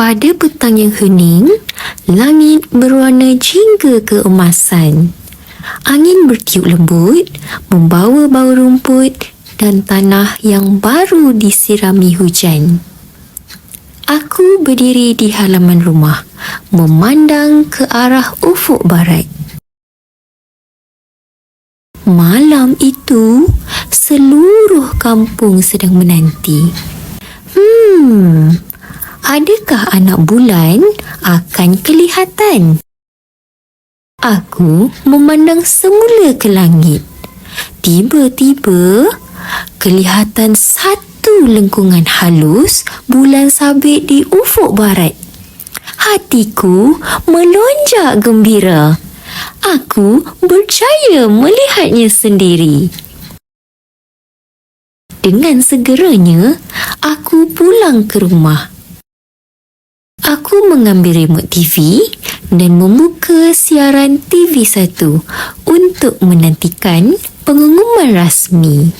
Pada petang yang hening, langit berwarna jingga keemasan. Angin bertiup lembut, membawa bau rumput dan tanah yang baru disirami hujan. Aku berdiri di halaman rumah, memandang ke arah ufuk barat. Malam itu, seluruh kampung sedang menanti. Adakah anak bulan akan kelihatan? Aku memandang semula ke langit. Tiba-tiba, kelihatan satu lengkungan halus bulan sabit di ufuk barat. Hatiku melonjak gembira. Aku berjaya melihatnya sendiri. Dengan segeranya, aku pulang ke rumah. Aku mengambil remote TV dan membuka siaran TV1 untuk menantikan pengumuman rasmi.